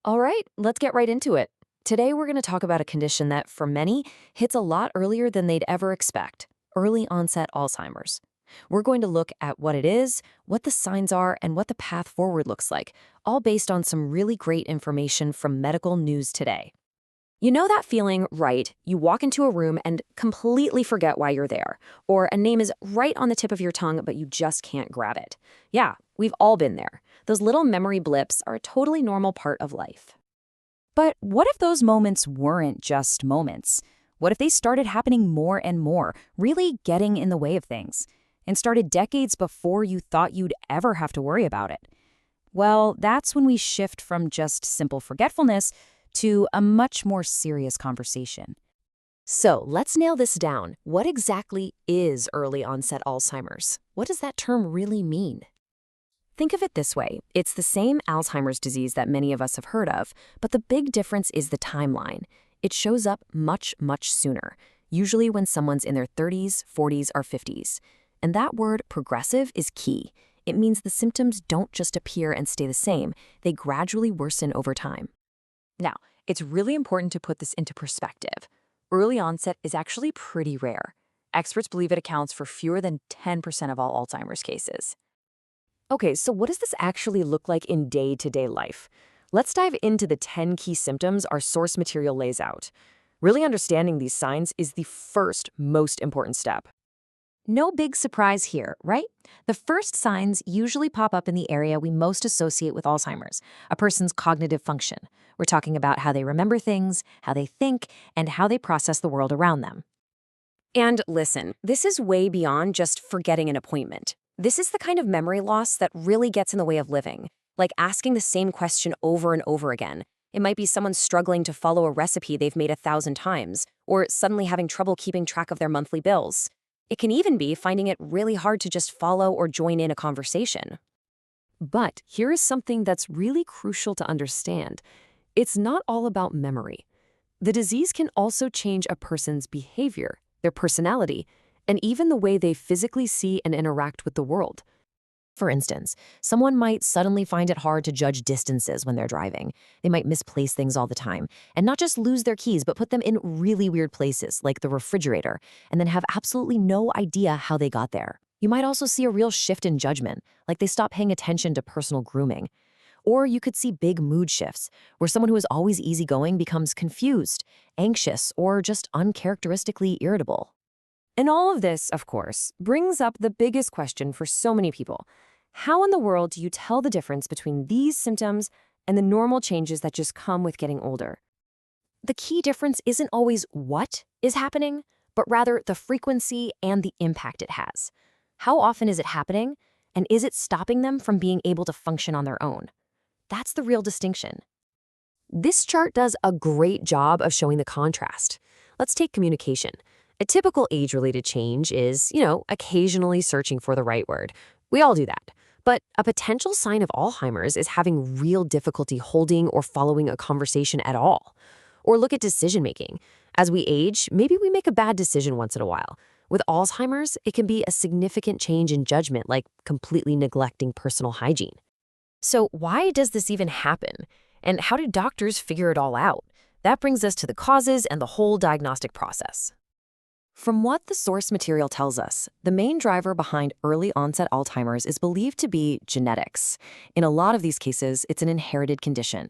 All right, let's get right into it. Today, we're going to talk about a condition that, for many, hits a lot earlier than they'd ever expect: early onset Alzheimer's. We're going to look at what it is, what the signs are, and what the path forward looks like, all based on some really great information from medical news today. You know that feeling, right? You walk into a room and completely forget why you're there, or a name is right on the tip of your tongue, but you just can't grab it. Yeah, we've all been there. Those little memory blips are a totally normal part of life. But what if those moments weren't just moments? What if they started happening more and more, really getting in the way of things, and started decades before you thought you'd ever have to worry about it? Well, that's when we shift from just simple forgetfulness to a much more serious conversation. So let's nail this down. What exactly is early onset Alzheimer's? What does that term really mean? Think of it this way. It's the same Alzheimer's disease that many of us have heard of, but the big difference is the timeline. It shows up much, much sooner, usually when someone's in their 30s, 40s, or 50s. And that word, progressive, is key. It means the symptoms don't just appear and stay the same, they gradually worsen over time. Now, it's really important to put this into perspective. Early onset is actually pretty rare. Experts believe it accounts for fewer than 10% of all Alzheimer's cases. Okay, so what does this actually look like in day-to-day life? Let's dive into the 10 key symptoms our source material lays out. Really understanding these signs is the first most important step. No big surprise here, right? The first signs usually pop up in the area we most associate with Alzheimer's, a person's cognitive function. We're talking about how they remember things, how they think, and how they process the world around them. And listen, this is way beyond just forgetting an appointment. This is the kind of memory loss that really gets in the way of living, like asking the same question over and over again. It might be someone struggling to follow a recipe they've made 1,000 times, or suddenly having trouble keeping track of their monthly bills. It can even be finding it really hard to just follow or join in a conversation. But here is something that's really crucial to understand. It's not all about memory. The disease can also change a person's behavior, their personality, and even the way they physically see and interact with the world. For instance, someone might suddenly find it hard to judge distances when they're driving. They might misplace things all the time, and not just lose their keys, but put them in really weird places, like the refrigerator, and then have absolutely no idea how they got there. You might also see a real shift in judgment, like they stop paying attention to personal grooming. Or you could see big mood shifts, where someone who is always easygoing becomes confused, anxious, or just uncharacteristically irritable. And all of this, of course, brings up the biggest question for so many people. How in the world do you tell the difference between these symptoms and the normal changes that just come with getting older? The key difference isn't always what is happening, but rather the frequency and the impact it has. How often is it happening, and is it stopping them from being able to function on their own? That's the real distinction. This chart does a great job of showing the contrast. Let's take communication. A typical age-related change is, occasionally searching for the right word. We all do that. But a potential sign of Alzheimer's is having real difficulty holding or following a conversation at all. Or look at decision-making. As we age, maybe we make a bad decision once in a while. With Alzheimer's, it can be a significant change in judgment, like completely neglecting personal hygiene. So why does this even happen? And how do doctors figure it all out? That brings us to the causes and the whole diagnostic process. From what the source material tells us, the main driver behind early onset Alzheimer's is believed to be genetics. In a lot of these cases, it's an inherited condition.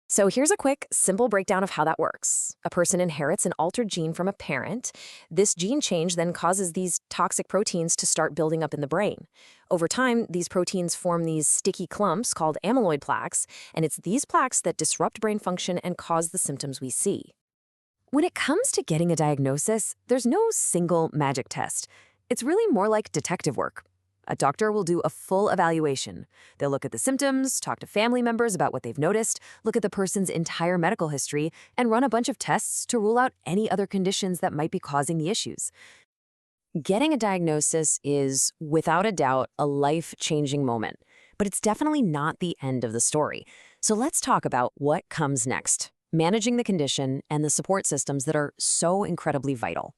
So here's a quick, simple breakdown of how that works. A person inherits an altered gene from a parent. This gene change then causes these toxic proteins to start building up in the brain. Over time, these proteins form these sticky clumps called amyloid plaques, and it's these plaques that disrupt brain function and cause the symptoms we see. When it comes to getting a diagnosis, there's no single magic test. It's really more like detective work. A doctor will do a full evaluation. They'll look at the symptoms, talk to family members about what they've noticed, look at the person's entire medical history, and run a bunch of tests to rule out any other conditions that might be causing the issues. Getting a diagnosis is, without a doubt, a life-changing moment, but it's definitely not the end of the story. So let's talk about what comes next: managing the condition and the support systems that are so incredibly vital.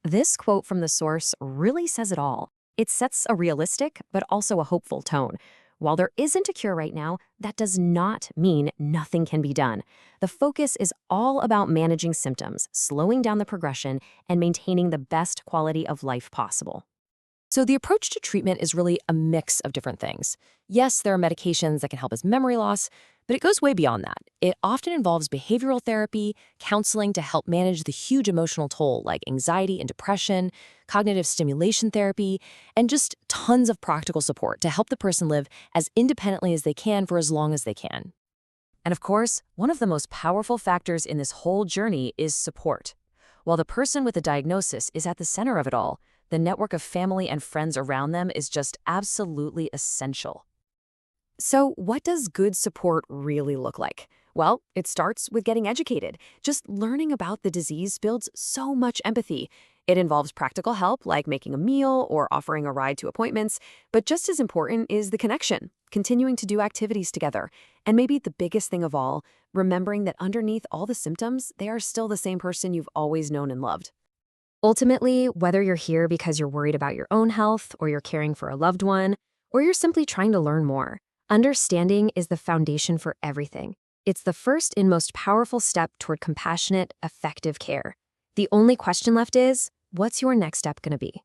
This quote from the source really says it all. It sets a realistic but also a hopeful tone. While there isn't a cure right now, that does not mean nothing can be done. The focus is all about managing symptoms, slowing down the progression, and maintaining the best quality of life possible. So the approach to treatment is really a mix of different things. Yes, there are medications that can help with memory loss, but it goes way beyond that. It often involves behavioral therapy, counseling to help manage the huge emotional toll like anxiety and depression, cognitive stimulation therapy, and just tons of practical support to help the person live as independently as they can for as long as they can. And of course, one of the most powerful factors in this whole journey is support. While the person with the diagnosis is at the center of it all, the network of family and friends around them is just absolutely essential. So, what does good support really look like? Well, it starts with getting educated. Just learning about the disease builds so much empathy. It involves practical help like making a meal or offering a ride to appointments, but just as important is the connection, continuing to do activities together. And maybe the biggest thing of all, remembering that underneath all the symptoms, they are still the same person you've always known and loved. Ultimately, whether you're here because you're worried about your own health, or you're caring for a loved one, or you're simply trying to learn more, understanding is the foundation for everything. It's the first and most powerful step toward compassionate, effective care. The only question left is, what's your next step going to be?